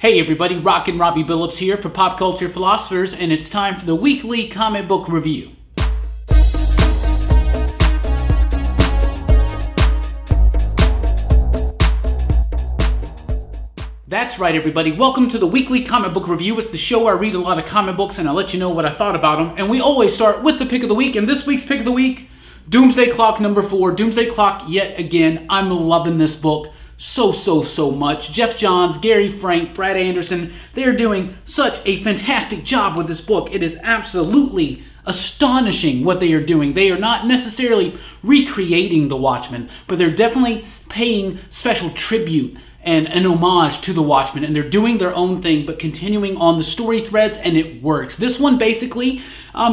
Hey everybody, Rockin Robbie Billups here for Pop Culture Philosophers, and it's time for the weekly comic book review. That's right everybody, welcome to the weekly comic book review. It's the show where I read a lot of comic books and I let you know what I thought about them. And we always start with the pick of the week, and this week's pick of the week, Doomsday Clock number 4. Doomsday Clock yet again. I'm loving this book so much. Jeff Johns, Gary Frank, Brad Anderson, they're doing such a fantastic job with this book. It is absolutely astonishing what they are doing. They are not necessarily recreating the Watchmen, but they're definitely paying special tribute and an homage to the Watchmen, and they're doing their own thing but continuing on the story threads, and it works. This one basically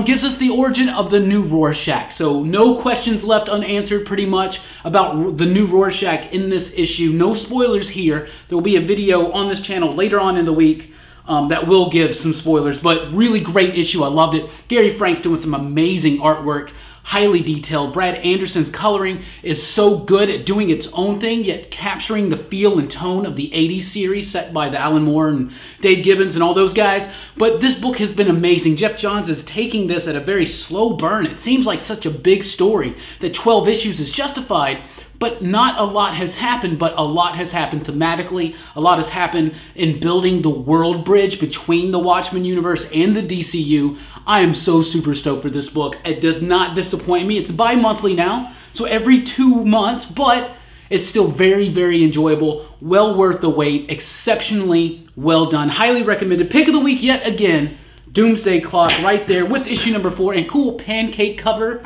gives us the origin of the new Rorschach, so no questions left unanswered pretty much about the new Rorschach in this issue. No spoilers here. There will be a video on this channel later on in the week that will give some spoilers, but really great issue. I loved it. Gary Frank's doing some amazing artwork. Highly detailed. Brad Anderson's coloring is so good at doing its own thing, yet capturing the feel and tone of the 80s series set by the Alan Moore and Dave Gibbons and all those guys. But this book has been amazing. Jeff Johns is taking this at a very slow burn. It seems like such a big story that 12 issues is justified, but not a lot has happened, but a lot has happened thematically. A lot has happened in building the world bridge between the Watchmen universe and the DCU. I am so super stoked for this book. It does not disappoint me. It's bi-monthly now, so every 2 months, but it's still very enjoyable. Well worth the wait. Exceptionally well done. Highly recommended. Pick of the week yet again. Doomsday Clock right there with issue number 4 and cool pancake cover.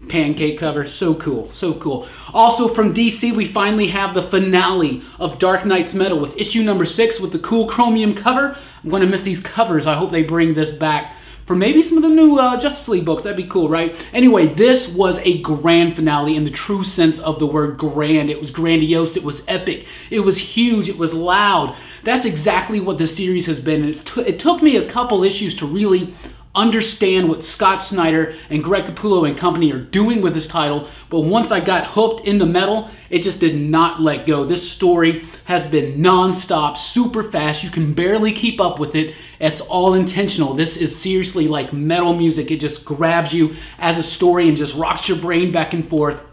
Pancake cover, so cool, so cool. Also from DC, we finally have the finale of Dark Knight's Metal with issue number 6 with the cool chromium cover. I'm going to miss these covers. I hope they bring this back for maybe some of the new Justice League books. That'd be cool, right? Anyway, this was a grand finale in the true sense of the word grand. It was grandiose, it was epic, it was huge, it was loud. That's exactly what the series has been. And it took me a couple issues to really understand what Scott Snyder and Greg Capullo and company are doing with this title, but once I got hooked into Metal, it just did not let go. This story has been non-stop, super fast. You can barely keep up with it. It's all intentional. This is seriously like metal music. It just grabs you as a story and just rocks your brain back and forth.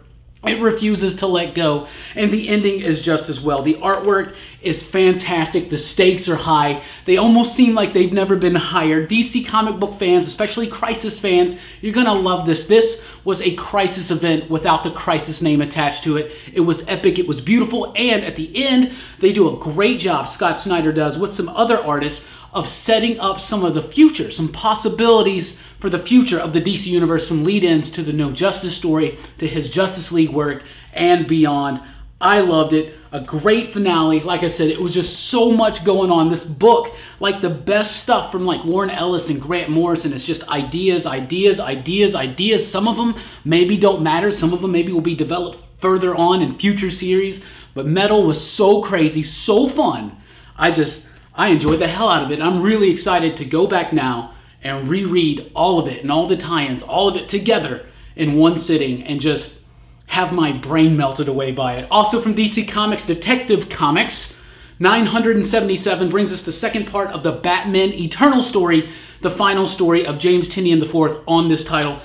It refuses to let go, and the ending is just as well. The artwork is fantastic. The stakes are high. They almost seem like they've never been higher. DC comic book fans, especially Crisis fans, you're gonna love this. This was a Crisis event without the Crisis name attached to it. It was epic, it was beautiful, and at the end, they do a great job, Scott Snyder does, with some other artists, of setting up some of the future, some possibilities for the future of the DC Universe, some lead-ins to the No Justice story, to his Justice League work, and beyond. I loved it. A great finale. Like I said, it was just so much going on. This book, like the best stuff from like Warren Ellis and Grant Morrison, it's just ideas. Some of them maybe don't matter. Some of them maybe will be developed further on in future series. But Metal was so crazy, so fun. I enjoyed the hell out of it. I'm really excited to go back now and reread all of it and all the tie-ins, all of it together in one sitting and just have my brain melted away by it. Also from DC Comics, Detective Comics, 977 brings us the second part of the Batman Eternal story, the final story of James Tynion IV on this title.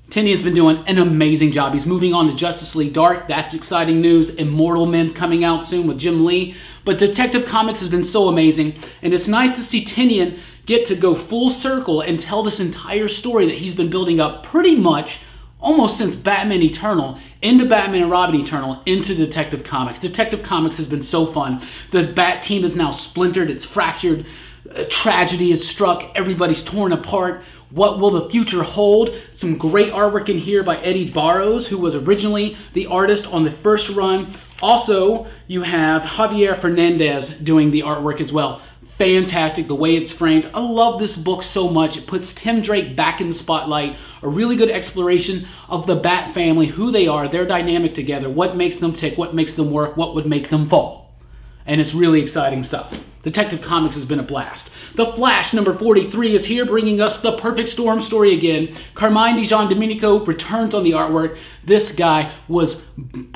Tynion's been doing an amazing job. He's moving on to Justice League Dark. That's exciting news. Immortal Men's coming out soon with Jim Lee. But Detective Comics has been so amazing, and it's nice to see Tynion get to go full circle and tell this entire story that he's been building up pretty much almost since Batman Eternal, into Batman and Robin Eternal, into Detective Comics. Detective Comics has been so fun. The Bat team is now splintered, it's fractured, tragedy has struck, everybody's torn apart. What will the future hold? Some great artwork in here by Eddie Barros, who was originally the artist on the first run. Also, you have Javier Fernandez doing the artwork as well. Fantastic the way it's framed. I love this book so much. It puts Tim Drake back in the spotlight. A really good exploration of the Bat family, who they are, their dynamic together, what makes them tick, what makes them work, what would make them fall. And it's really exciting stuff. Detective Comics has been a blast. The Flash number 43 is here, bringing us the Perfect Storm story again. Carmine Domenico returns on the artwork. This guy was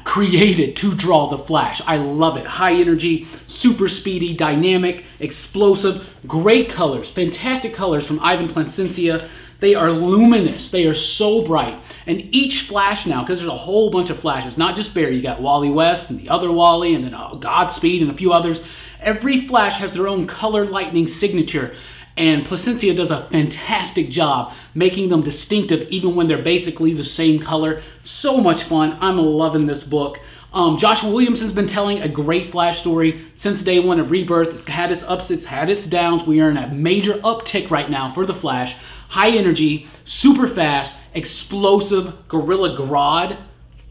created to draw the Flash. I love it. High energy, super speedy, dynamic, explosive, great colors, fantastic colors from Ivan Placencia. They are luminous. They are so bright. And each Flash now, because there's a whole bunch of Flashes, not just Barry. You got Wally West and the other Wally, and then Godspeed and a few others. Every Flash has their own color lightning signature. And Placencia does a fantastic job making them distinctive even when they're basically the same color. So much fun. I'm loving this book. Joshua Williamson's been telling a great Flash story since day one of Rebirth. It's had its ups, it's had its downs. We are in a major uptick right now for the Flash. High energy, super fast, explosive, Gorilla Grodd.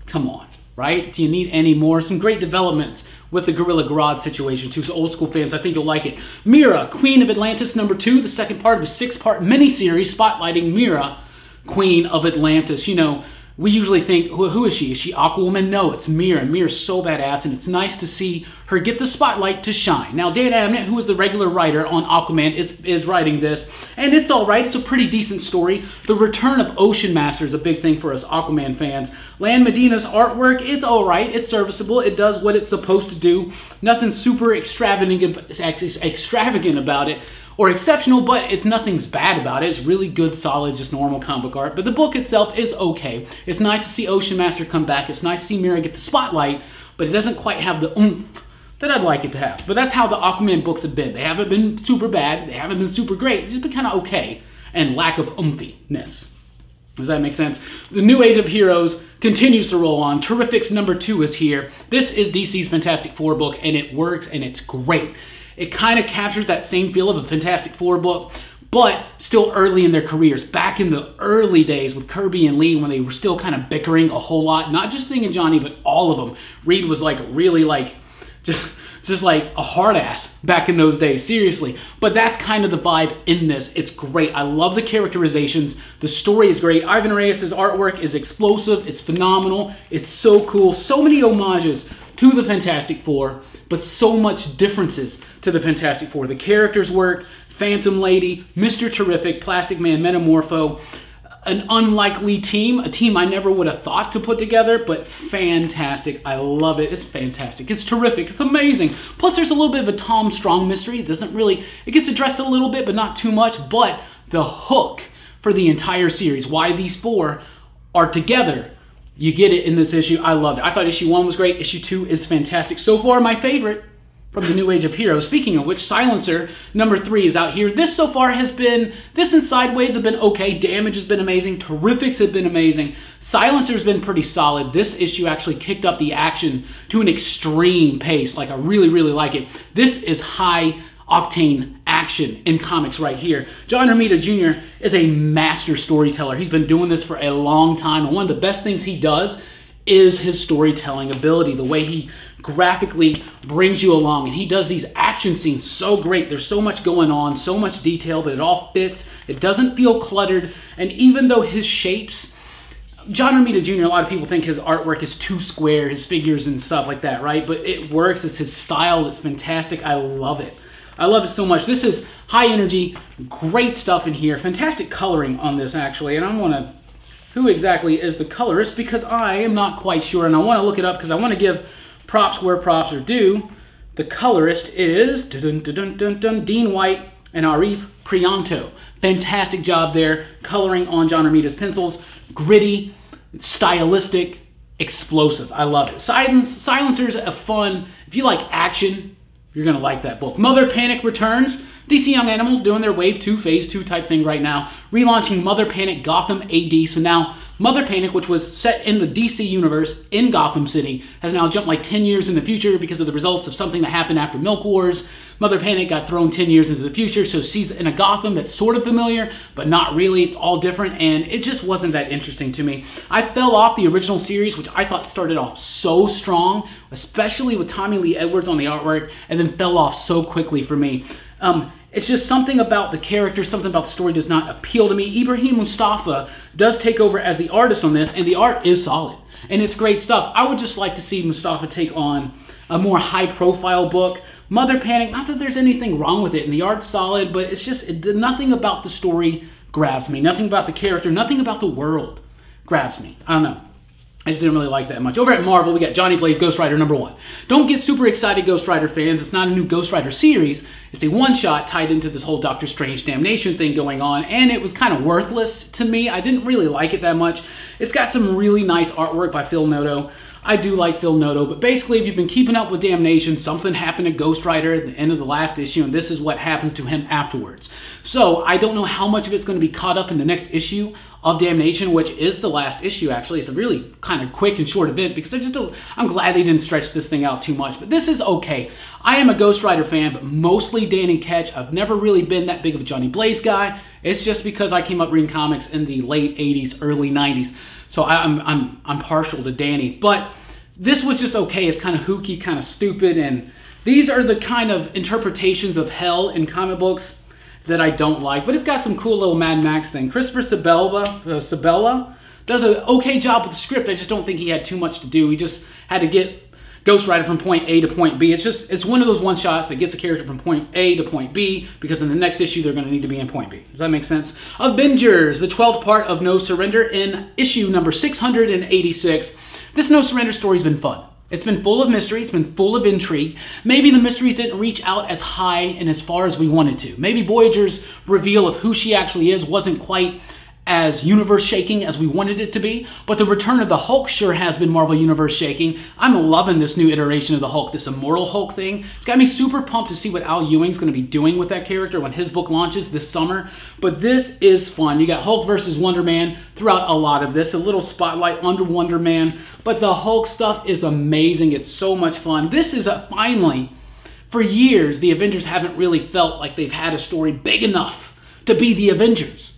Come on, right? Do you need any more? Some great developments with the Gorilla Grodd situation too. So old school fans, I think you'll like it. Mira, Queen of Atlantis number 2, the second part of a 6-part miniseries spotlighting Mira, Queen of Atlantis. You know, we usually think, who is she? Is she Aquawoman? No, it's Mira. Mira's so badass, and it's nice to see her get the spotlight to shine. Now, Dan Abnett, who is the regular writer on Aquaman, is writing this, and it's all right. It's a pretty decent story. The return of Ocean Master is a big thing for us Aquaman fans. Lan Medina's artwork, it's all right. It's serviceable. It does what it's supposed to do. Nothing super extravagant about it, or exceptional, but it's nothing's bad about it. It's really good, solid, just normal comic book art. But the book itself is okay. It's nice to see Ocean Master come back. It's nice to see Mira get the spotlight, but it doesn't quite have the oomph that I'd like it to have. But that's how the Aquaman books have been. They haven't been super bad. They haven't been super great. They've just been kind of okay, and lack of oomphiness. Does that make sense? The New Age of Heroes continues to roll on. Terrifics number 2 is here. This is DC's Fantastic Four book, and it works, and it's great. It kind of captures that same feel of a Fantastic Four book, but still early in their careers. Back in the early days with Kirby and Lee when they were still kind of bickering a whole lot. Not just Thing and Johnny, but all of them. Reed was like really like, just like a hard ass back in those days, seriously. But that's kind of the vibe in this. It's great. I love the characterizations. The story is great. Ivan Reyes' artwork is explosive. It's phenomenal. It's so cool. So many homages to the Fantastic Four, but so much differences to the Fantastic Four. The characters work, Phantom Lady, Mr. Terrific, Plastic Man, Metamorpho, an unlikely team, a team I never would have thought to put together, but fantastic. I love it. It's fantastic. It's terrific. It's amazing. Plus, there's a little bit of a Tom Strong mystery. It doesn't really, it gets addressed a little bit, but not too much. But the hook for the entire series, why these four are together, you get it in this issue. I loved it. I thought issue 1 was great. Issue 2 is fantastic. So far, my favorite from the New Age of Heroes. Speaking of which, Silencer number 3 is out here. This so far has been, this and Sideways have been okay. Damage has been amazing. Terrifics have been amazing. Silencer's been pretty solid. This issue actually kicked up the action to an extreme pace. Like, I really, really like it. This is high octane action in comics right here. John Romita Jr. is a master storyteller. He's been doing this for a long time, and one of the best things he does is his storytelling ability, the way he graphically brings you along, and he does these action scenes so great. There's so much going on, so much detail, but it all fits. It doesn't feel cluttered, and even though his shapes, John Romita Jr., a lot of people think his artwork is too square, his figures and stuff like that, right? But it works. It's his style. It's fantastic. I love it. I love it so much. This is high energy, great stuff in here. Fantastic coloring on this, actually, and I want to, who exactly is the colorist, because I am not quite sure, and I want to look it up because I want to give props where props are due. The colorist is Dean White and Arif Prianto. Fantastic job there, coloring on John Romita's pencils. Gritty, stylistic, explosive. I love it. Silencer's a fun, if you like action, you're going to like that book. Mother Panic returns. DC Young Animals doing their Wave 2, Phase 2 type thing right now. Relaunching Mother Panic Gotham AD. So now Mother Panic, which was set in the DC universe in Gotham City, has now jumped like 10 years in the future because of the results of something that happened after Milk Wars. Mother Panic got thrown 10 years into the future, so she's in a Gotham that's sort of familiar, but not really. It's all different, and it just wasn't that interesting to me. I fell off the original series, which I thought started off so strong, especially with Tommy Lee Edwards on the artwork, and then fell off so quickly for me. It's just something about the character, something about the story does not appeal to me. Ibrahim Mustafa does take over as the artist on this, and the art is solid, and it's great stuff. I would just like to see Mustafa take on a more high-profile book, Mother Panic, not that there's anything wrong with it, and the art's solid, but it's just, nothing about the story grabs me. Nothing about the character, nothing about the world grabs me. I don't know. I just didn't really like that much. Over at Marvel, we got Johnny Blaze Ghost Rider #1. Don't get super excited, Ghost Rider fans. It's not a new Ghost Rider series. It's a one-shot tied into this whole Doctor Strange Damnation thing going on, and it was kind of worthless to me. I didn't really like it that much. It's got some really nice artwork by Phil Noto. I do like Phil Noto, but basically, if you've been keeping up with Damnation, something happened to Ghost Rider at the end of the last issue, and this is what happens to him afterwards. So, I don't know how much of it's going to be caught up in the next issue of Damnation, which is the last issue, actually. It's a really kind of quick and short event, because I'm glad they didn't stretch this thing out too much, but this is okay. I am a Ghost Rider fan, but mostly Danny Ketch. I've never really been that big of a Johnny Blaze guy. It's just because I came up reading comics in the late 80s, early 90s. So I'm partial to Danny, but this was just okay. It's kind of hooky, kind of stupid, and these are the kind of interpretations of hell in comic books that I don't like. But it's got some cool little Mad Max thing. Christopher Sabella does an okay job with the script. I just don't think he had too much to do. He just had to get Ghost Rider from point A to point B. It's one of those one shots that gets a character from point A to point B, because in the next issue they're going to need to be in point B. Does that make sense? Avengers, the 12th part of No Surrender, in issue number 686. This No Surrender story's been fun. It's been full of mystery. It's been full of intrigue. Maybe the mysteries didn't reach out as high and as far as we wanted to. Maybe Voyager's reveal of who she actually is wasn't quite as universe-shaking as we wanted it to be, but the return of the Hulk sure has been Marvel Universe-shaking. I'm loving this new iteration of the Hulk, this Immortal Hulk thing. It's got me super pumped to see what Al Ewing's going to be doing with that character when his book launches this summer, but this is fun. You got Hulk versus Wonder Man throughout a lot of this, a little spotlight under Wonder Man, but the Hulk stuff is amazing. It's so much fun. This is finally, for years, the Avengers haven't really felt like they've had a story big enough to be the Avengers.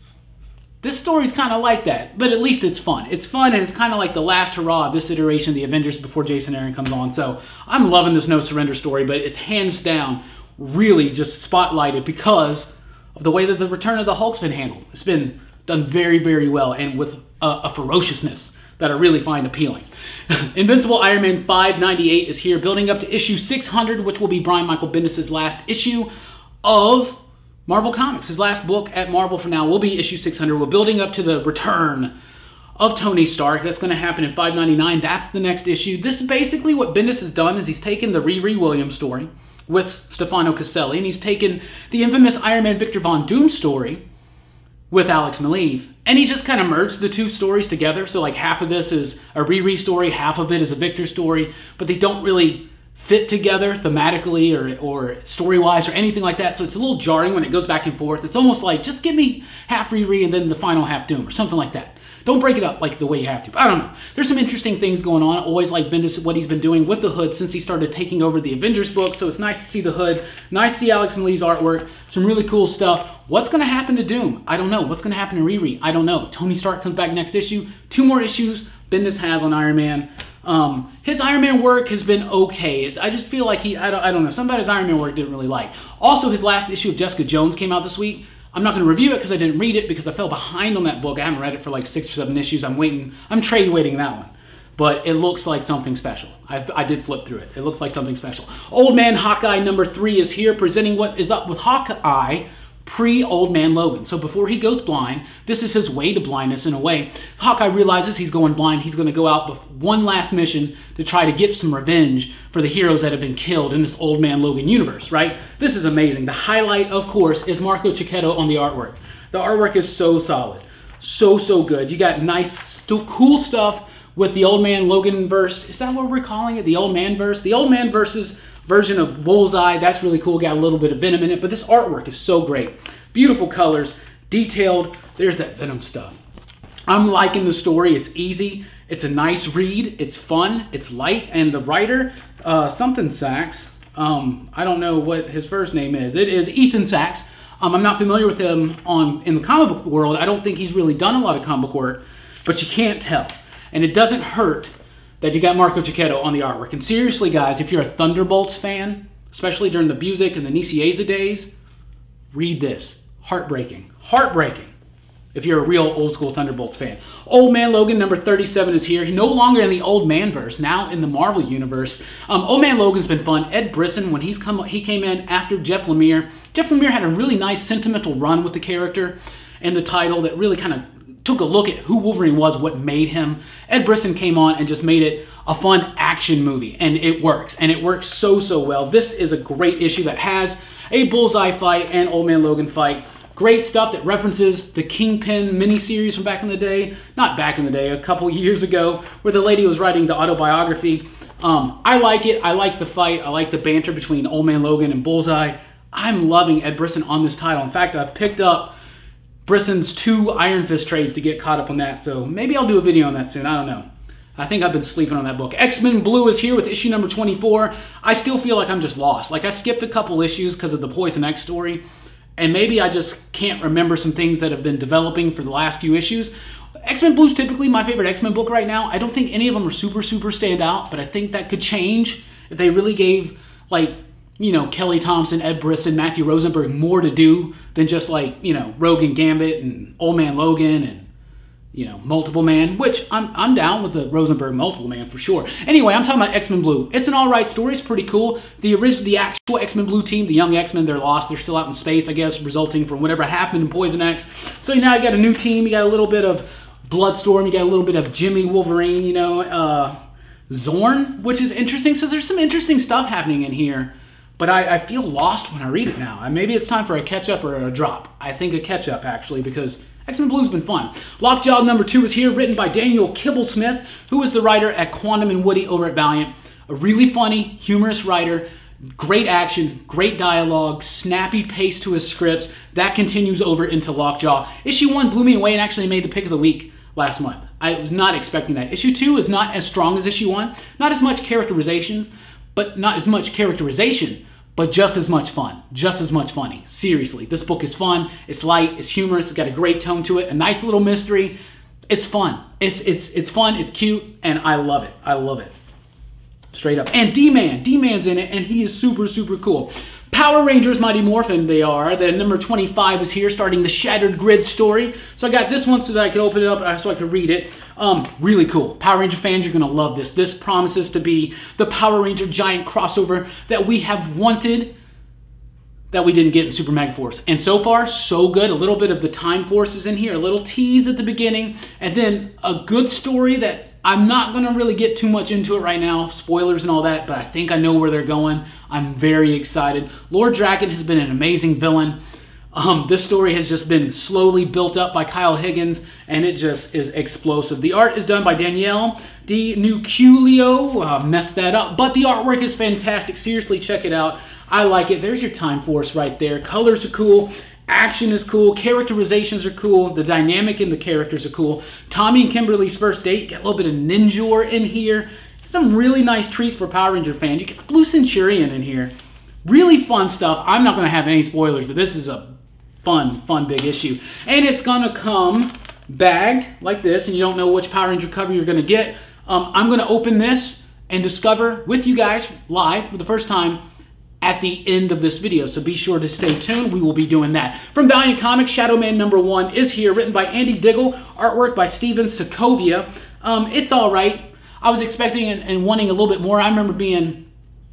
This story's kind of like that, but at least it's fun. It's fun, and it's kind of like the last hurrah of this iteration of the Avengers before Jason Aaron comes on. So I'm loving this No Surrender story, but it's hands down really just spotlighted because of the way that the return of the Hulk's been handled. It's been done very, very well, and with a ferociousness that I really find appealing. Invincible Iron Man 598 is here, building up to issue 600, which will be Brian Michael Bendis' last issue of Marvel Comics. His last book at Marvel for now will be issue 600. We're building up to the return of Tony Stark. That's going to happen in 599. That's the next issue. This is basically what Bendis has done, is he's taken the Riri Williams story with Stefano Caselli, and he's taken the infamous Iron Man Victor Von Doom story with Alex Maleev, and he's just kind of merged the two stories together. So like half of this is a Riri story, half of it is a Victor story, but they don't really fit together thematically or story-wise or anything like that. So it's a little jarring when it goes back and forth. It's almost like, just give me half Riri and then the final half Doom or something like that. Don't break it up like the way you have to. I don't know. There's some interesting things going on. I always like Bendis, what he's been doing with the Hood since he started taking over the Avengers book. So it's nice to see the Hood. Nice to see Alex Maleev's artwork. Some really cool stuff. What's going to happen to Doom? I don't know. What's going to happen to Riri? I don't know. Tony Stark comes back next issue. 2 more issues Bendis has on Iron Man. His Iron Man work has been okay. I just feel like I don't know, some about his Iron Man work didn't really like. Also, his last issue of Jessica Jones came out this week. I'm not going to review it because I didn't read it, because I fell behind on that book. I haven't read it for like 6 or 7 issues. I'm trade waiting that one. But it looks like something special. I did flip through it. It looks like something special. Old Man Hawkeye #3 is here, presenting what is up with Hawkeye pre-Old Man Logan. So before he goes blind, this is his way to blindness in a way. Hawkeye realizes he's going blind. He's going to go out with one last mission to try to get some revenge for the heroes that have been killed in this Old Man Logan universe, right? This is amazing. The highlight, of course, is Marco Cicchetto on the artwork. The artwork is so solid. So good. You got nice, cool stuff with the Old Man Logan verse. Is that what we're calling it? The Old Man verse? The Old Man versus version of Bullseye. That's really cool. Got a little bit of Venom in it, but this artwork is so great. Beautiful colors, detailed. There's that Venom stuff. I'm liking the story. It's easy. It's a nice read. It's fun. It's light. And the writer, something Sachs, I don't know what his first name is. It is Ethan Sachs. I'm not familiar with him in the comic book world. I don't think he's really done a lot of comic book work, but you can't tell. And it doesn't hurt that you got Marco Cicchetto on the artwork. And seriously, guys, if you're a Thunderbolts fan, especially during the Busiek and the Nicieza days, read this. Heartbreaking. Heartbreaking. if you're a real old school Thunderbolts fan. Old Man Logan number 37 is here. He no longer in the Old Man verse, now in the Marvel universe. Old Man Logan's been fun. Ed Brisson, when he came in after Jeff Lemire. Jeff Lemire had a really nice sentimental run with the character and the title that really kind of took a look at who Wolverine was, what made him. Ed Brisson came on and just made it a fun action movie, and it works. And it works so well. This is a great issue that has a Bullseye fight and Old Man Logan fight. Great stuff that references the Kingpin miniseries from back in the day. Not back in the day, a couple years ago, where the lady was writing the autobiography. I like it. I like the fight. I like the banter between Old Man Logan and Bullseye. I'm loving Ed Brisson on this title. In fact, I've picked up Brisson's 2 Iron Fist trades to get caught up on that, so maybe I'll do a video on that soon. I don't know. I think I've been sleeping on that book. X-Men Blue is here with issue number 24. I still feel like I'm just lost. Like, I skipped a couple issues because of the Poison X story, and maybe I just can't remember some things that have been developing for the last few issues. X-Men Blue is typically my favorite X-Men book right now. I don't think any of them are super stand out, but I think that could change if they really gave, like, you know, Kelly Thompson, Ed Brisson, Matthew Rosenberg more to do than just, like, you know, Rogue and Gambit and Old Man Logan and, you know, Multiple Man, which I'm down with the Rosenberg Multiple Man for sure. Anyway, I'm talking about X-Men Blue. It's an alright story. It's pretty cool. The actual X-Men Blue team, the young X-Men, they're lost. They're still out in space, I guess, resulting from whatever happened in Poison X. So now you got a new team. You got a little bit of Bloodstorm. You got a little bit of Jimmy Wolverine, you know, Zorn, which is interesting. So there's some interesting stuff happening in here. But I feel lost when I read it now. Maybe it's time for a catch-up or a drop. I think a catch-up, actually, because X-Men Blue's been fun. Lockjaw number 2 is here, written by Daniel Kibblesmith, who is the writer at Quantum and Woody over at Valiant. A really funny, humorous writer. Great action, great dialogue, snappy pace to his scripts. That continues over into Lockjaw. Issue 1 blew me away and actually made the pick of the week last month. I was not expecting that. Issue 2 is not as strong as Issue 1. Not as much characterizations, but not as much characterization, but just as much fun, just as much funny. Seriously, this book is fun, it's light, it's humorous, it's got a great tone to it, a nice little mystery. It's fun, it's fun, it's cute, and I love it. I love it. Straight up. And D-Man's in it, and he is super cool. Power Rangers Mighty Morphin they are. The number 25 is here, starting the Shattered Grid story. So I got this one so that I could open it up so I could read it. Really cool. Power Ranger fans, you're going to love this. This promises to be the Power Ranger giant crossover that we have wanted, that we didn't get in Super Mega Force. And so far, so good. A little bit of the Time Force is in here, a little tease at the beginning, and then a good story that I'm not going to really get too much into it right now, spoilers and all that, but I think I know where they're going. I'm very excited. Lord Draken has been an amazing villain. This story has just been slowly built up by Kyle Higgins, and it just is explosive. The art is done by Danielle Di Nucculio. Messed that up, but the artwork is fantastic. Seriously, check it out. I like it. There's your Time Force right there. Colors are cool. Action is cool. Characterizations are cool. The dynamic in the characters are cool. Tommy and Kimberly's first date. Got a little bit of Ninjor in here. Some really nice treats for Power Ranger fans. You get the Blue Centurion in here. Really fun stuff. I'm not going to have any spoilers, but this is a fun big issue. And it's going to come bagged like this, and you don't know which Power Ranger cover you're going to get. I'm going to open this and discover with you guys live for the first time at the end of this video, so be sure to stay tuned. We will be doing that. From Valiant Comics, Shadow Man number 1 is here, written by Andy Diggle, artwork by Steven Sokovia. It's all right. I was expecting and wanting a little bit more. I remember being,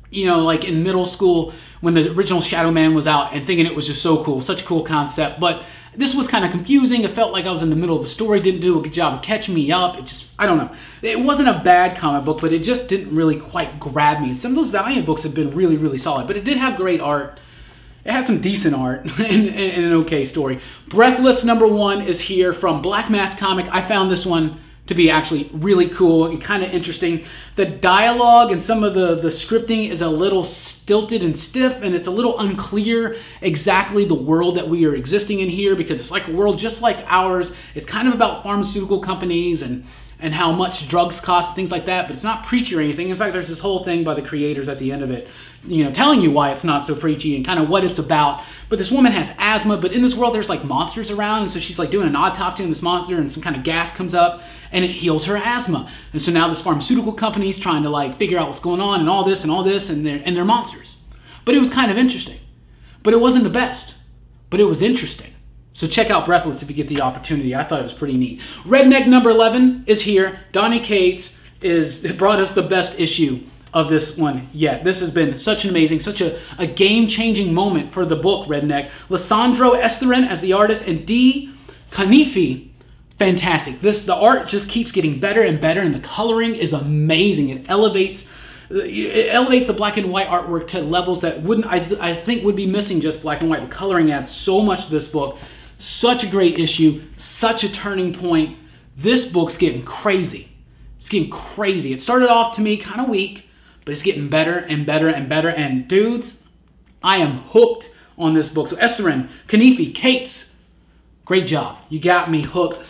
you know, like in middle school when the original Shadow Man was out and thinking it was just so cool, such a cool concept, but this was kind of confusing. It felt like I was in the middle of the story, didn't do a good job of catching me up. It just, I don't know. It wasn't a bad comic book, but it just didn't really quite grab me. Some of those Valiant books have been really solid, but it did have great art. It has some decent art and an okay story. Breathless number 1 is here from Black Mask Comic. I found this one to be actually really cool and kind of interesting. The dialogue and some of the scripting is a little stilted and stiff, and it's a little unclear exactly the world that we are existing in here, because it's like a world just like ours. It's kind of about pharmaceutical companies and how much drugs cost, things like that, but it's not preachy or anything. In fact, there's this whole thing by the creators at the end of it, you know, telling you why it's not so preachy and kind of what it's about. But this woman has asthma, but in this world there's like monsters around, and so she's like doing an autopsy on this monster, and some kind of gas comes up and it heals her asthma. And so now this pharmaceutical company's trying to like figure out what's going on and all this, and they're monsters. But it was kind of interesting. But it wasn't the best. But it was interesting. So check out Breathless if you get the opportunity. I thought it was pretty neat. Redneck number 11 is here. Donny Cates brought us the best issue of this one yet. This has been such an amazing, such a game-changing moment for the book, Redneck. Lissandro Estherren as the artist, and D. Canifi, fantastic. The art just keeps getting better and better, and the coloring is amazing. It elevates the black and white artwork to levels that I think would be missing just black and white. The coloring adds so much to this book. Such a great issue, such a turning point. This book's getting crazy. It's getting crazy. It started off to me kind of weak, but it's getting better and better and better. And dudes, I am hooked on this book. So Estherren, Canifi, Cates, great job. You got me hooked.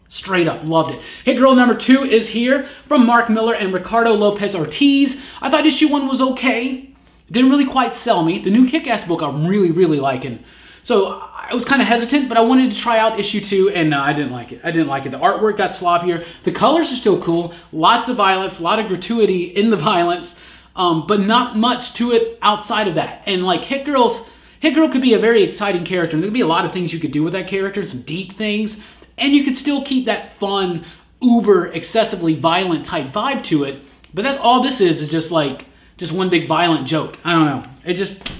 Straight up, loved it. Hit Girl number 2 is here from Mark Miller and Ricardo Lopez Ortiz. I thought issue 1 was okay. Didn't really quite sell me. The new Kick-Ass book I'm really, really liking. So I was kind of hesitant, but I wanted to try out issue 2, and no, I didn't like it. I didn't like it. The artwork got sloppier. The colors are still cool. Lots of violence, a lot of gratuity in the violence, but not much to it outside of that. And like Hit Girl could be a very exciting character, and there could be a lot of things you could do with that character, some deep things, and you could still keep that fun, uber, excessively violent type vibe to it. But that's all this is just one big violent joke. I don't know. It just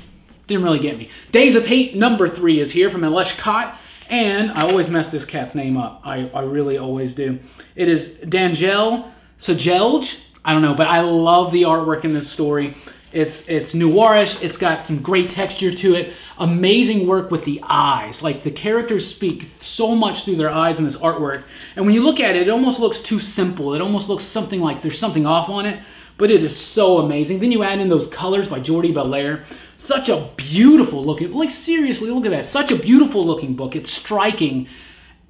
didn't really get me. Days of Hate number 3 is here from Alesh Kott, and I always mess this cat's name up. I really always do. It is Dangel Sajelj. I don't know, but I love the artwork in this story. It's noirish. It's got some great texture to it. Amazing work with the eyes. Like, the characters speak so much through their eyes in this artwork. And when you look at it, it almost looks too simple. It almost looks something like there's something off on it. But it is so amazing. Then you add in those colors by Jordi Belair. Such a beautiful looking, like seriously, look at that. Such a beautiful looking book. It's striking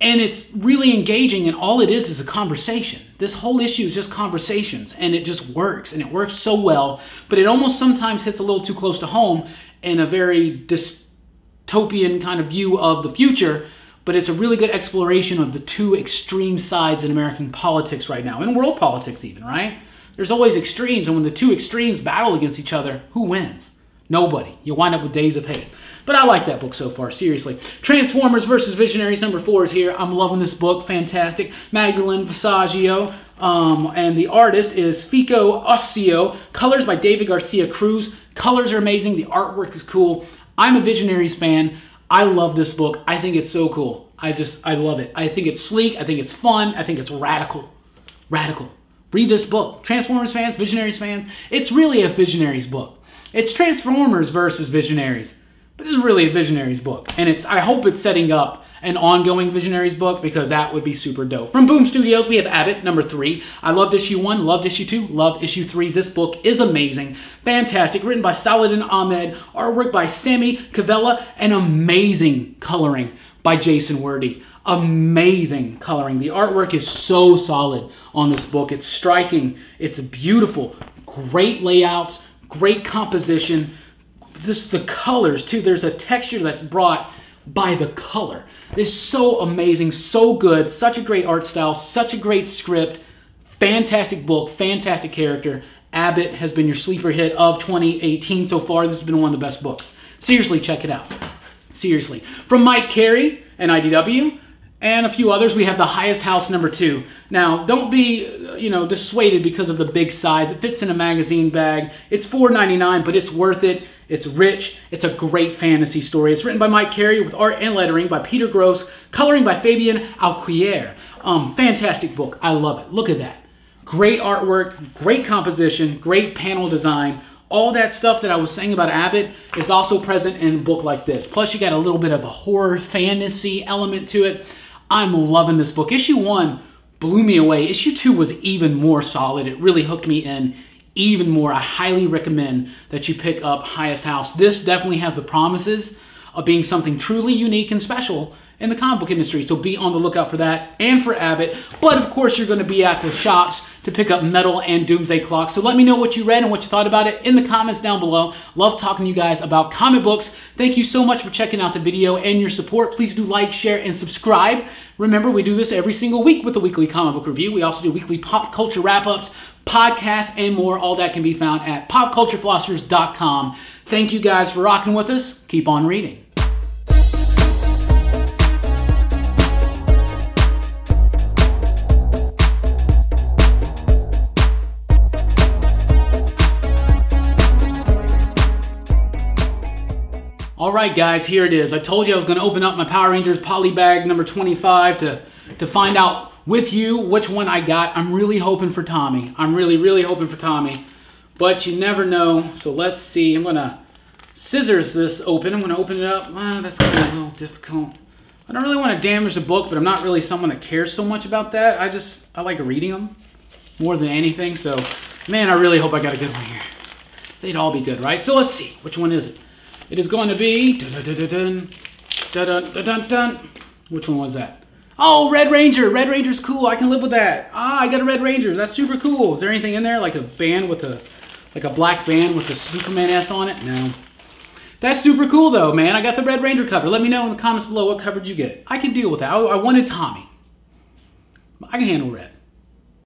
and it's really engaging, and all it is a conversation. This whole issue is just conversations, and it just works, and it works so well, but it almost sometimes hits a little too close to home in a very dystopian kind of view of the future, but it's a really good exploration of the two extreme sides in American politics right now, and world politics even, right? There's always extremes, and when the two extremes battle against each other, who wins? Nobody. You wind up with Days of Hate. But I like that book so far, seriously. Transformers versus Visionaries number 4 is here. I'm loving this book. Fantastic. Magdalene Visaggio. And the artist is Fico Ossio. Colors by David Garcia Cruz. Colors are amazing. The artwork is cool. I'm a Visionaries fan. I love this book. I think it's so cool. I love it. I think it's sleek. I think it's fun. I think it's radical. Radical. Read this book. Transformers fans, Visionaries fans. It's really a Visionaries book. It's Transformers versus Visionaries, but this is really a Visionaries book, and I hope it's setting up an ongoing Visionaries book, because that would be super dope. From Boom Studios, we have Abbott, number 3. I loved issue 1, loved issue 2, loved issue 3. This book is amazing, fantastic, written by Saladin Ahmed, artwork by Sammy Cavella, and amazing coloring by Jason Wordy. Amazing coloring. The artwork is so solid on this book. It's striking. It's beautiful. Great layouts. Great composition. The colors too. There's a texture that's brought by the color. It's so amazing, so good, such a great art style, such a great script, fantastic book, fantastic character. Abbott has been your sleeper hit of 2018 so far. This has been one of the best books. Seriously, check it out. Seriously. From Mike Carey and IDW and a few others, we have The Highest House number 2. Now, don't be, dissuaded because of the big size. It fits in a magazine bag. It's $4.99, but it's worth it. It's rich. It's a great fantasy story. It's written by Mike Carey with art and lettering by Peter Gross, coloring by Fabian Alquier. Fantastic book. I love it. Look at that. Great artwork, great composition, great panel design. All that stuff that I was saying about Abbott is also present in a book like this. Plus, you got a little bit of a horror fantasy element to it. I'm loving this book. Issue 1 blew me away. Issue 2 was even more solid. It really hooked me in even more. I highly recommend that you pick up Highest House. This definitely has the promises of being something truly unique and special in the comic book industry. So be on the lookout for that and for Abbott. But of course, you're going to be at the shops to pick up Metal and Doomsday Clock. So let me know what you read and what you thought about it in the comments down below. Love talking to you guys about comic books. Thank you so much for checking out the video and your support. Please do like, share, and subscribe. Remember, we do this every single week with the weekly comic book review. We also do weekly pop culture wrap-ups, podcasts, and more. All that can be found at popculturephilosophers.com. Thank you guys for rocking with us. Keep on reading. Alright guys, here it is. I told you I was going to open up my Power Rangers poly bag number 25 to find out with you which one I got. I'm really hoping for Tommy. I'm really hoping for Tommy. But you never know. So let's see. I'm going to scissors this open. I'm going to open it up. Well, that's kind of a little difficult. I don't really want to damage the book, but I'm not really someone that cares so much about that. I like reading them more than anything. So, man, I really hope I got a good one here. They'd all be good, right? So let's see. Which one is it? It is going to be... Which one was that? Oh, Red Ranger. Red Ranger's cool. I can live with that. Ah, I got a Red Ranger. That's super cool. Is there anything in there? Like a band with a... Like a black band with a Superman S on it? No. That's super cool, though, man. I got the Red Ranger cover. Let me know in the comments below what cover you get. I can deal with that. I wanted Tommy. I can handle red.